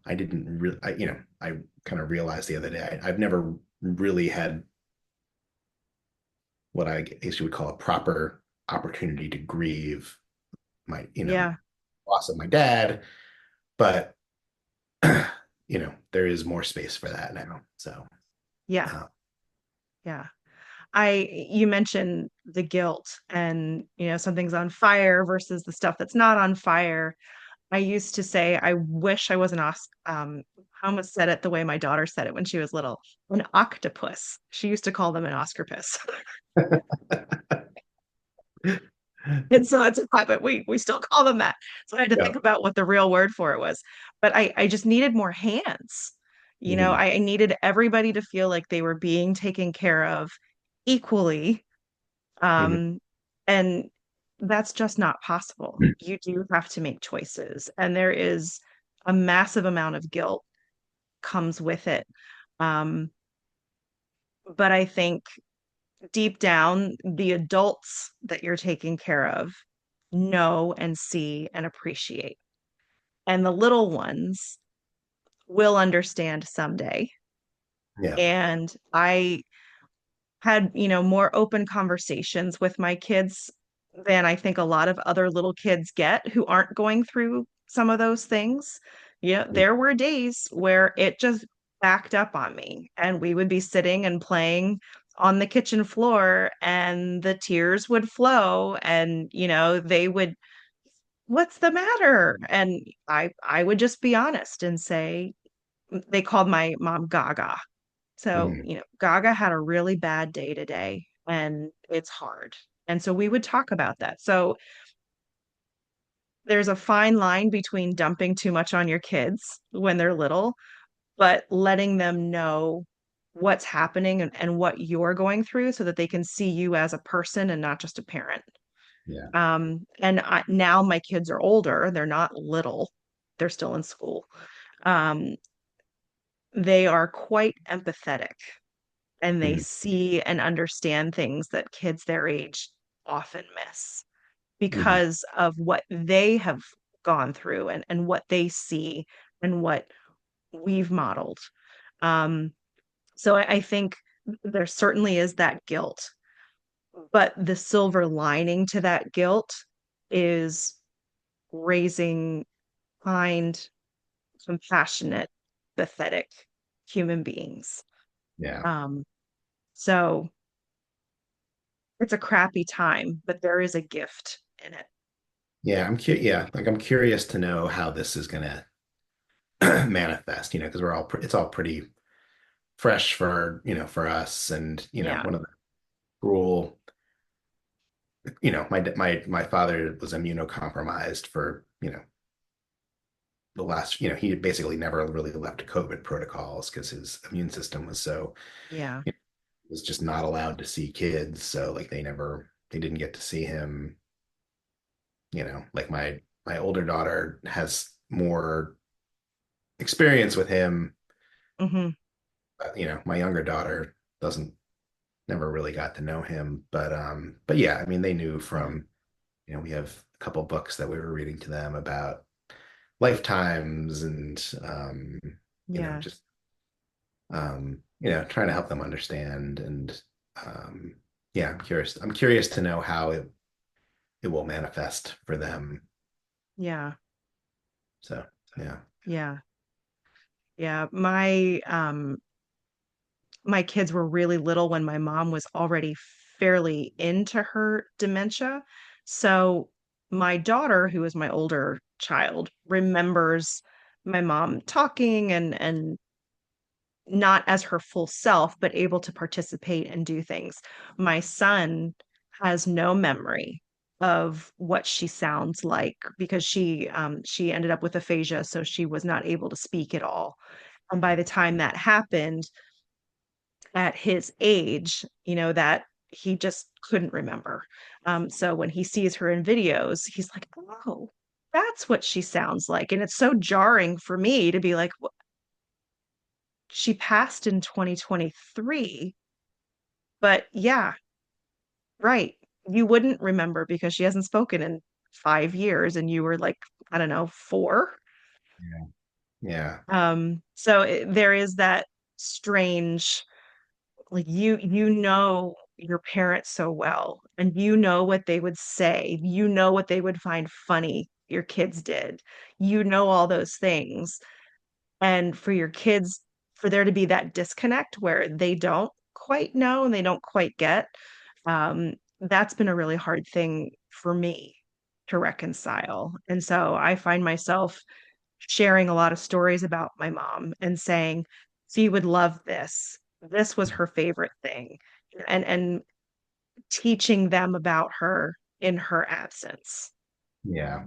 I didn't really, I kind of realized the other day I've never really had what I guess you would call a proper opportunity to grieve my, Yeah. loss of my dad, but there is more space for that now. So, Yeah. uh, Yeah. You mentioned the guilt and, something's on fire versus the stuff that's not on fire. I used to say, I wish I was I almost said it the way my daughter said it when she was little, an octopus. She used to call them an oscarpus. And so it's a but we still call them that. So I had to yeah. think about what the real word for it was. But I just needed more hands. Mhm. I needed everybody to feel like they were being taken care of equally. Mhm. Um, and that's just not possible. You do have to make choices, and there is a massive amount of guilt comes with it. Um, but I think deep down, the adults that you're taking care of know and see and appreciate. And the little ones will understand someday. Yeah. And I had, more open conversations with my kids than I think a lot of other little kids get who aren't going through some of those things. There were days where it just backed up on me, and we would be sitting and playing on the kitchen floor, and the tears would flow, and, they would, "What's the matter?" And I would just be honest and say, they called my mom Gaga. So, Mhm. Gaga had a really bad day today and it's hard. And so we would talk about that. So there's a fine line between dumping too much on your kids when they're little, but letting them know what's happening and what you're going through so that they can see you as a person and not just a parent. Yeah. Now my kids are older, they're not little, they're still in school. Um, they are quite empathetic and they Mhm. see and understand things that kids their age often miss Mhm. because of what they have gone through and what they see and what we've modeled. Um, so I think there certainly is that guilt, but the silver lining to that guilt is raising find compassionate, pathetic human beings. Yeah. Um, so it's a crappy time, but there is a gift in it. Yeah, like I'm curious to know how this is gonna manifest, because it's all pretty fresh for, for us. And, Yeah. one of the cruel, my father was immunocompromised for, the last, he basically never really left COVID protocols because his immune system was so, Yeah. was just not allowed to see kids. So like they didn't get to see him, like my older daughter has more experience with him. Hmm. My younger daughter doesn't never really got to know him, but yeah, I mean, they knew Yeah. from, we have a couple books that we were reading to them about lifetimes and, Yeah. just, trying to help them understand. And, um, yeah, I'm curious to know how it will manifest for them. Yeah. So, yeah. Yeah. Yeah. My kids were really little when my mom was already fairly into her dementia. So my daughter, who is my older child, remembers my mom talking and not as her full self, but able to participate and do things. My son has no memory of what she sounds like because she ended up with aphasia, so she was not able to speak at all. And by the time that happened, at his age, that he just couldn't remember. So when he sees her in videos, he's like, oh, that's what she sounds like. And it's so jarring for me to be like, she passed in 2023, but yeah, right. You wouldn't remember because she hasn't spoken in 5 years and you were like, I don't know, four. Yeah. Yeah. So there is that strange, like you know your parents so well and you know what they would say, you know what they would find funny your kids did, you know all those things. And for your kids, for there to be that disconnect where they don't quite know and they don't quite get, that's been a really hard thing for me to reconcile. And so I find myself sharing a lot of stories about my mom and saying, "So you would love this. This was her favorite thing," and teaching them about her in her absence. Yeah.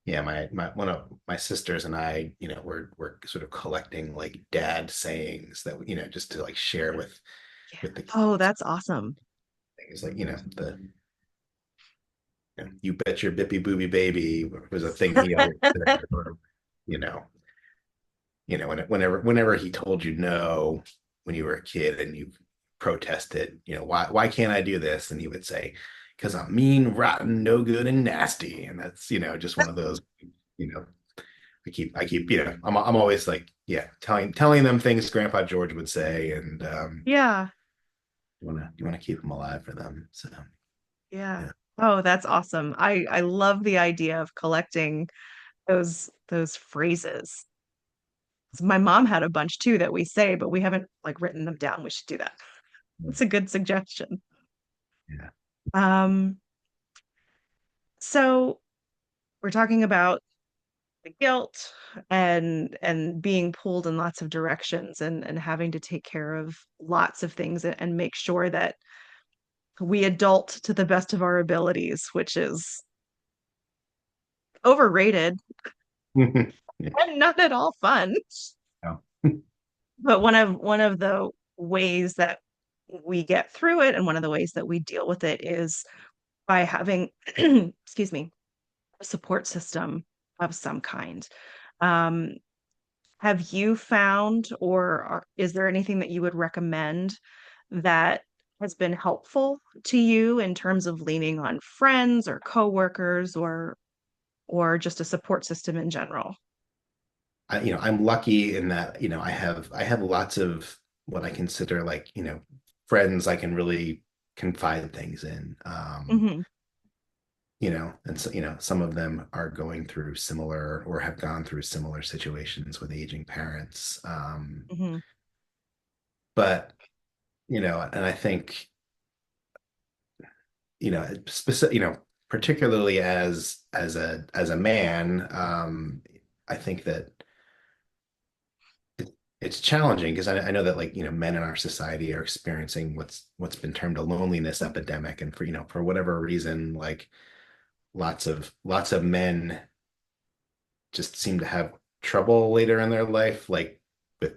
Yeah, my one of my sisters and I, we're sort of collecting like dad sayings that, just to like share Yeah. with the Oh, kids. that's awesome. Things like, you bet your bippy booby baby was a thing he always said. Or, you know, whenever he told you no when you were a kid and you protested, why can't I do this? And he would say, because I'm mean, rotten, no good, and nasty. And that's, just one of those, you know, I keep, I'm always like, yeah, telling them things Grandpa George would say, and Yeah, you wanna keep them alive for them. So yeah. yeah. Oh, that's awesome. I love the idea of collecting those phrases. My mom had a bunch too that we say, but we haven't like written them down. We should do that. It's a good suggestion. Yeah. Um, so we're talking about the guilt and being pulled in lots of directions and having to take care of lots of things and make sure that we adult to the best of our abilities, which is overrated Yeah. and not at all fun. No. But one of the ways that we get through it and one of the ways that we deal with it is by having excuse me, a support system of some kind. Um, have you found, or is there anything that you would recommend that has been helpful to you in terms of leaning on friends or coworkers or just a support system in general? I'm lucky in that, I have lots of what I consider like, friends I can really confide things in. Hmm. and so, some of them are going through similar or have gone through similar situations with aging parents. Hmm. But, and I think, particularly as a man, I think that it's challenging because I know that like, men in our society are experiencing what's been termed a loneliness epidemic. And for whatever reason, like lots of men just seem to have trouble later in their life, like with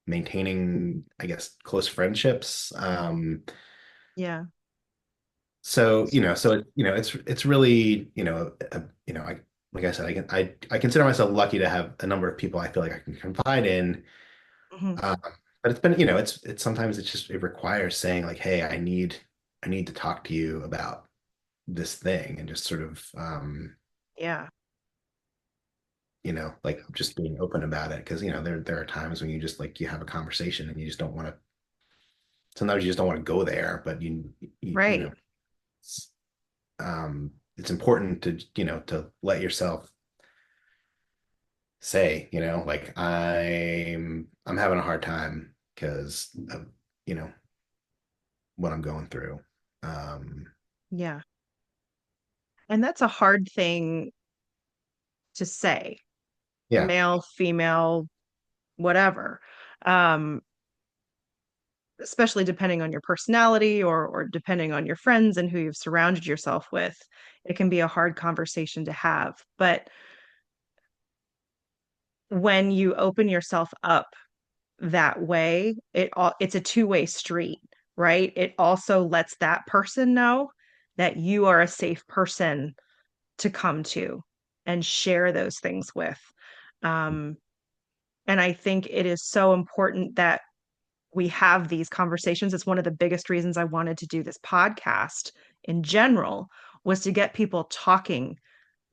maintaining, I guess, close friendships. Yeah. So it's really, I like I said, I consider myself lucky to have a number of people I feel like I can confide in. Hmm. Um, but it's been, it's sometimes it requires saying like, hey, I need to talk to you about this thing and just sort of Yeah. like just being open about it because there are times when you just like you have a conversation and you just don't want to sometimes you just don't want to go there, but Right. it's, it's important to to let yourself say, like I'm having a hard time because of you know what I'm going through. um Yeah. And that's a hard thing to say, yeah. male, female, whatever. Um, Especially depending on your personality or depending on your friends and who you've surrounded yourself with. It can be a hard conversation to have. But when you open yourself up that way, it's a two-way street, right? It also lets that person know that you are a safe person to come to and share those things with. Um, and I think it is so important that we have these conversations. It's one of the biggest reasons I wanted to do this podcast in general, was to get people talking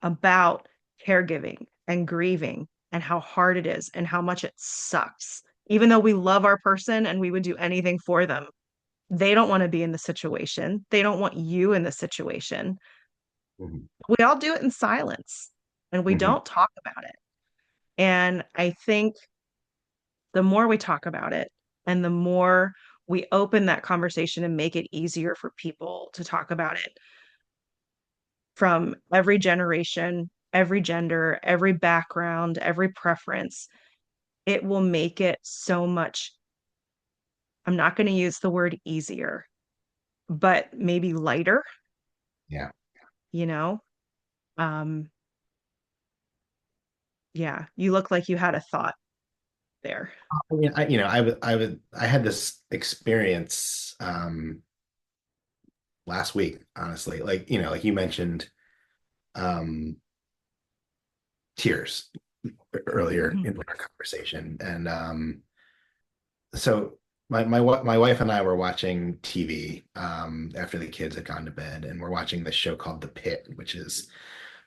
about caregiving and grieving and how hard it is and how much it sucks. Even though we love our person and we would do anything for them, they don't want to be in the situation. They don't want you in the situation. Mhm. We all do it in silence and we Mhm. don't talk about it. And I think the more we talk about it and the more we open that conversation and make it easier for people to talk about it from every generation, every gender, every background, every preference, it will make it so much. I'm not going to use the word easier, but maybe lighter, Yeah. you know? Um, yeah, you look like you had a thought there. I mean, I had this experience last week, honestly. Like, like you mentioned, um, tears earlier Mhm. in our conversation. And so my wife and I were watching TV after the kids had gone to bed, and we're watching this show called The Pit, which is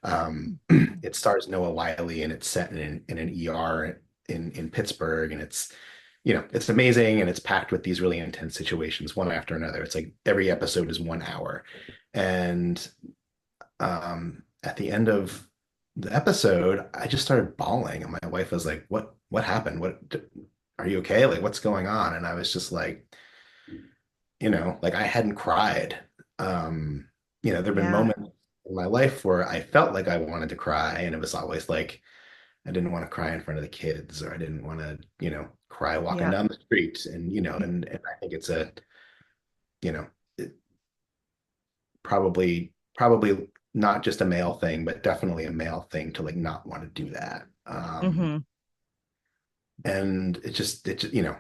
it stars Noah Wyle and it's set in an ER in Pittsburgh, and it's amazing and it's packed with these really intense situations one after another. It's like every episode is 1 hour. And at the end of the episode, I just started bawling, and my wife was like, "What happened? Are you okay? Like, what's going on?" And I was just like, like I hadn't cried. There've been Yeah, moments in my life where I felt like I wanted to cry, and it was always like I didn't want to cry in front of the kids, or I didn't want to, cry walking yeah, down the street. And I think it's you know, it, probably not just a male thing, but definitely a male thing to like not want to do that. hmm, And it just,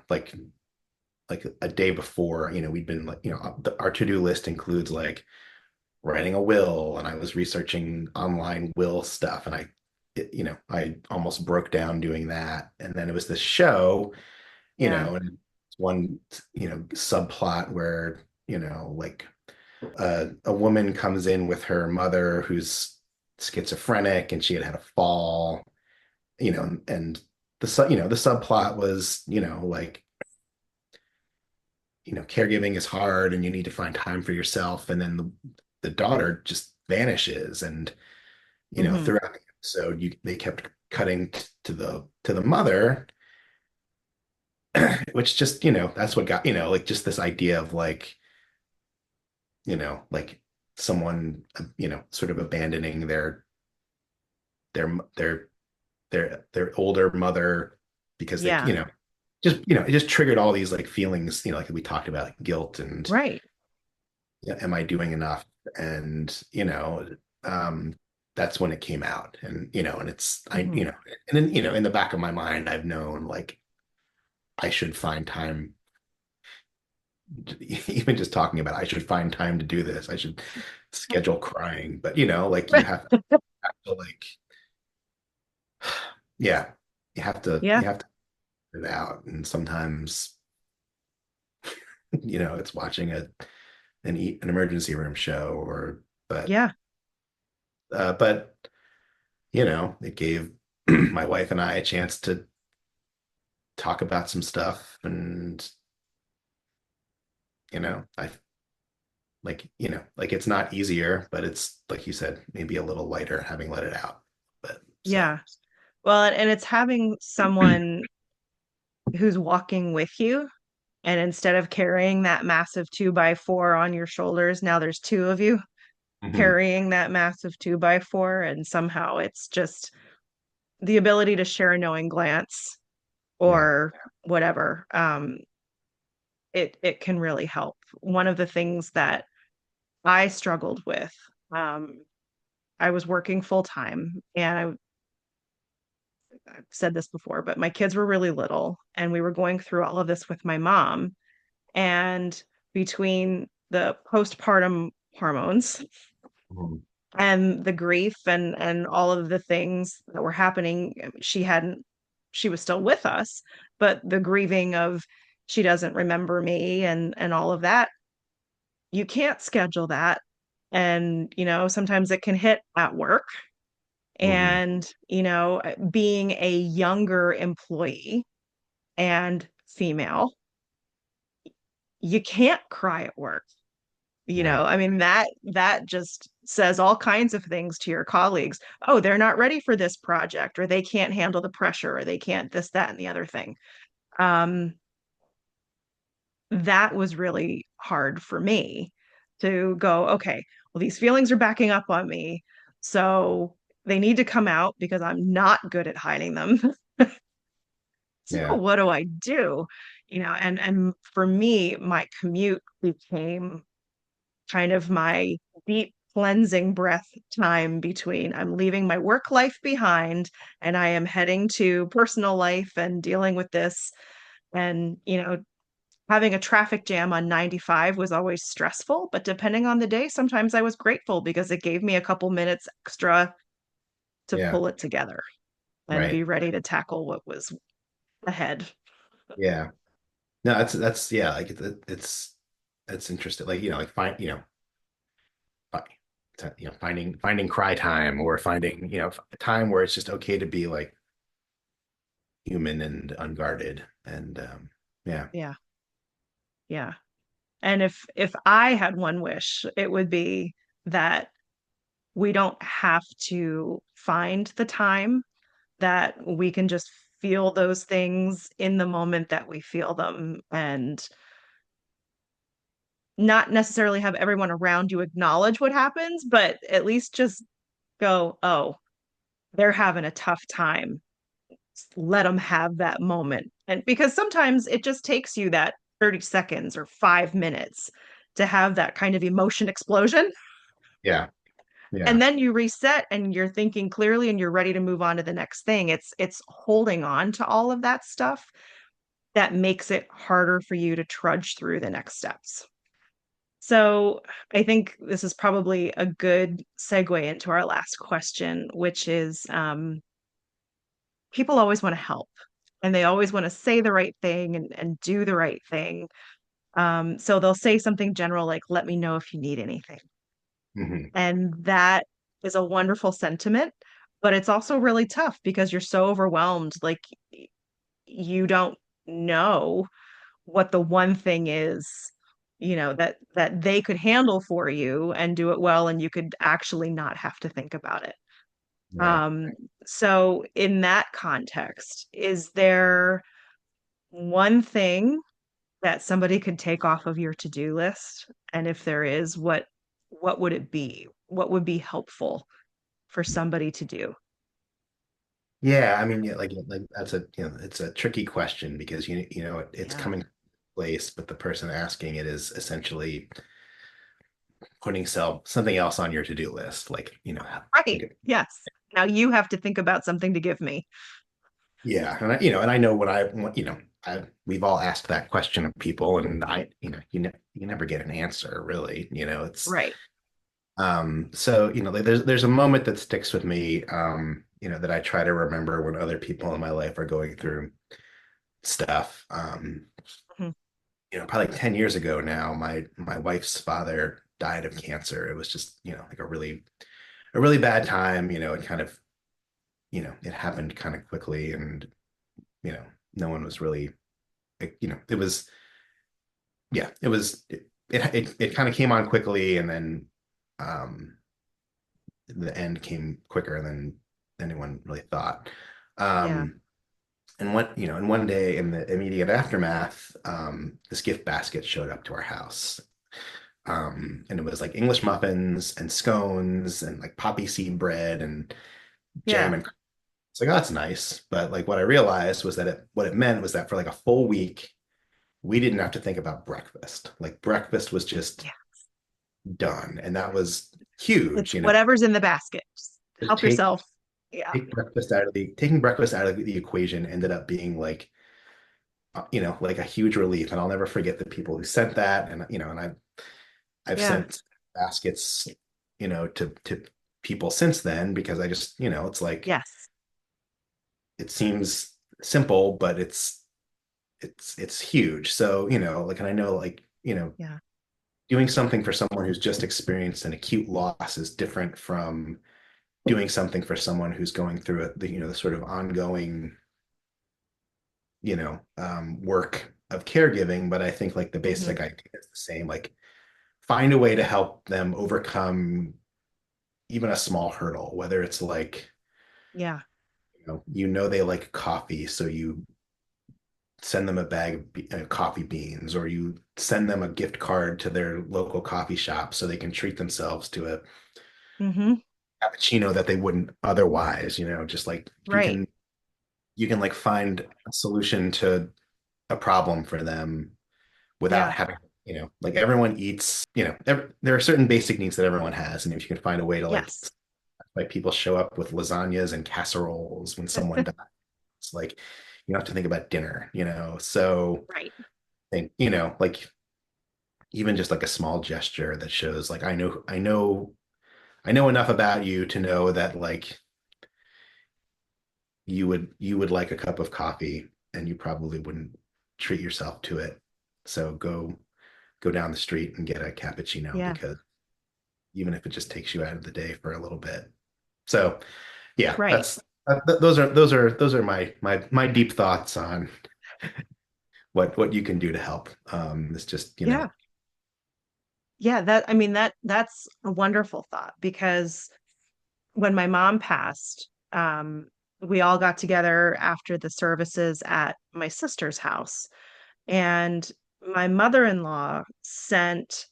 like a day before, we'd been like, our to-do list includes like writing a will, and I was researching online will stuff, and I almost broke down doing that. And then it was this show, yeah, and one, subplot where, like a woman comes in with her mother who's schizophrenic, and she had had a fall, and the subplot was, like, caregiving is hard and you need to find time for yourself. And then the daughter just vanishes. And Hmm. throughout the episode, they kept cutting to the mother, which just, that's what got, like just this idea of like, like someone, sort of abandoning their their their older mother because they, Yeah, it just triggered all these like feelings, like we talked about, like guilt and, right. am I doing enough? And, um, that's when it came out. And, and Hmm. and then, in the back of my mind, I've known like I should find time, even just talking about, I should find time to do this. I should schedule crying. But, like have to like, yeah, Yeah, you have to figure it out. And sometimes, it's watching an emergency room show or, but, yeah, but, it gave my wife and I a chance to talk about some stuff. And, I like it's not easier, but it's like you said, maybe a little lighter having let it out. But so, yeah. Well, and it's having someone who's walking with you. And instead of carrying that massive 2x4 on your shoulders, now there's two of you mhm. carrying that massive 2x4. And somehow it's just the ability to share a knowing glance Yeah. or whatever. It can really help. One of the things that I struggled with, um, I was working full time, and I've said this before, but my kids were really little, and we were going through all of this with my mom. And between the postpartum hormones Mhm. and the grief and all of the things that were happening, she was still with us, but the grieving of she doesn't remember me and all of that, you can't schedule that. And sometimes it can hit at work. Mhm. And being a younger employee and female, you can't cry at work. Right. I mean, that just says all kinds of things to your colleagues. Oh, they're not ready for this project, or they can't handle the pressure, or they can't this, that, and the other thing. um that was really hard for me to go, okay, well, these feelings are backing up on me, so they need to come out because I'm not good at hiding them. So Yeah. what do I do? And for me, my commute became kind of my deep cleansing breath time between I'm leaving my work life behind and I am heading to personal life and dealing with this. And, having a traffic jam on 95 was always stressful, but depending on the day, sometimes I was grateful because it gave me a couple minutes extra to Yeah. pull it together and Right. be ready to tackle what was ahead. Yeah. No, that's yeah, like it's interesting. Like, like fi- finding cry time, or finding, a time where it's just okay to be like human and unguarded. And yeah. Yeah. Yeah. And if I had one wish, it would be that we don't have to find the time, that we can just feel those things in the moment that we feel them, and not necessarily have everyone around you acknowledge what happens, but at least just go, oh, they're having a tough time. Let them have that moment. And because sometimes it just takes you that 30 seconds or 5 minutes to have that kind of emotion explosion. Yeah. And Yeah. then you reset and you're thinking clearly and you're ready to move on to the next thing. It's holding on to all of that stuff that makes it harder for you to trudge through the next steps. So I think this is probably a good segue into our last question, which is, people always want to help and they always want to say the right thing and do the right thing. So they'll say something general like, let me know if you need anything. Hmm. And that is a wonderful sentiment, but it's also really tough because you're so overwhelmed. Like, you don't know what the one thing is that they could handle for you and do it well, and you could actually not have to think about it. Right. Um, so in that context, is there one thing that somebody could take off of your to-do list? And if there is, what would it be? What would be helpful for somebody to do? Yeah, I mean, yeah, like that's a it's a tricky question because it's Yeah. coming from a place, but the person asking it is essentially putting something else on your to-do list. Like, Right. think Yes. Now you have to think about something to give me. yeah, and I know what I want, we've all asked that question of people, and you never get an answer really. It's Right. so like, there's a moment that sticks with me, that I try to remember when other people in my life are going through stuff. Mhm. Probably like 10 years ago now, my wife's father died of cancer. It was just, like a really bad time. It kind of, it happened kind of quickly, and you know, no one was really, it was, yeah, it kind of came on quickly, and then um the end came quicker than anyone really thought. Yeah. Um and one day in the immediate aftermath, this gift basket showed up to our house. And it was like English muffins and scones and like poppy seed bread and jam, Yeah. and it's like, oh, that's nice. But like, what I realized was that what it meant was that for like a full week, we didn't have to think about breakfast. Like, breakfast was just Yeah. done. And that was huge, It's whatever's in the basket. Just just help yourself. Yeah. taking breakfast out of the equation ended up being like, like a huge relief. And I'll never forget the people who sent that. And I've Yeah. sent baskets, to people since then, because I just, it's like, Yes. it seems simple, but it's huge. So, like, and I know, like, Yeah. doing something for someone who's just experienced an acute loss is different from doing something for someone who's going through the sort of ongoing, work of caregiving. But I think like the Hmm. basic idea is the same. Like, find a way to help them overcome even a small hurdle, whether it's like, Yeah. they like coffee, so you send them a bag of coffee beans, or you send them a gift card to their local coffee shop so they can treat themselves to a Hmm. cappuccino that they wouldn't otherwise. Just like, Right. you can like find a solution to a problem for them without Yeah. having, like, everyone eats, there are certain basic needs that everyone has, and if you can find a way to Yes. like people show up with lasagnas and casseroles when someone dies, like, you don't have to think about dinner, so Right. think, like, even just like a small gesture that shows like, I know enough about you to know that like you would like a cup of coffee, and you probably wouldn't treat yourself to it. So go down the street and get a cappuccino, Yeah. because even if it just takes you out of the day for a little bit. So yeah, Right. those are my deep thoughts on what you can do to help. It's just, Yeah. Yeah. I mean, that's a wonderful thought because when my mom passed, we all got together after the services at my sister's house. And my mother-in-law sent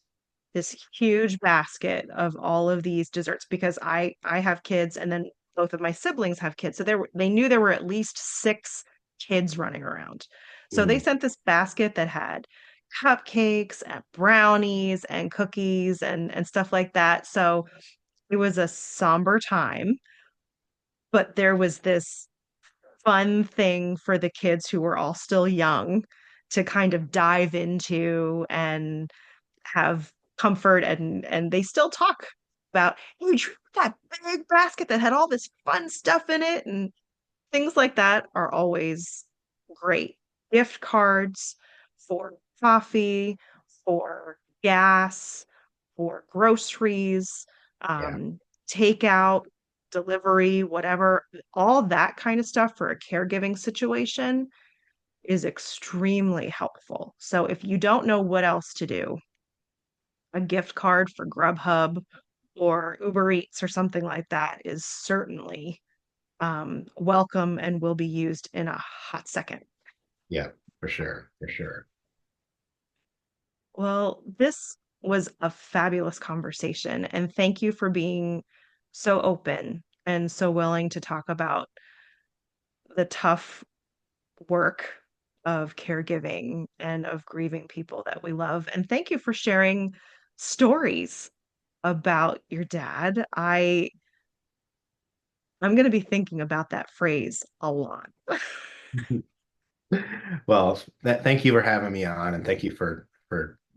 this huge basket of all of these desserts because I have kids and then both of my siblings have kids. So they knew there were at least six kids running around. So they Mhm. sent this basket that had cupcakes and brownies and cookies and stuff like that. So it was a somber time, but there was this fun thing for the kids who were all still young to kind of dive into and have comfort, and they still talk about, hey, that big basket that had all this fun stuff in it, and things like that are always great. Gift cards for coffee, for gas, for groceries, Yeah. takeout, delivery, whatever, all that kind of stuff for a caregiving situation is extremely helpful. So if you don't know what else to do, a gift card for Grubhub or Uber Eats or something like that is certainly welcome and will be used in a hot second. Yeah, for sure, for sure. Well, this was a fabulous conversation, and thank you for being so open and so willing to talk about the tough work of caregiving and of grieving people that we love. And thank you for sharing stories about your dad. I'm going to be thinking about that phrase a lot. Well, thank you for having me on, and thank you for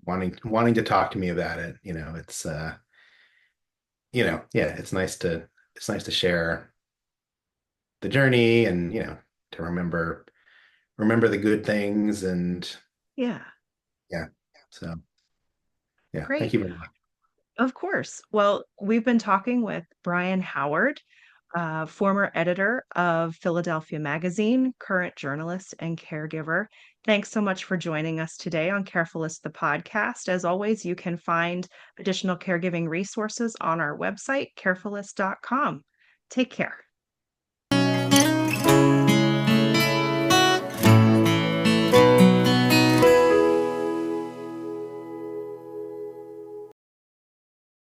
wanting to talk to me about it. It's yeah, it's nice to share the journey and to remember the good things and Yeah, yeah. So yeah, thank great. you very much. Of course. Well, we've been talking with Brian Howard, former editor of Philadelphia Magazine, current journalist and caregiver. Thanks so much for joining us today on Carefulist the podcast. As always, you can find additional caregiving resources on our website, carefulist.com. Take care.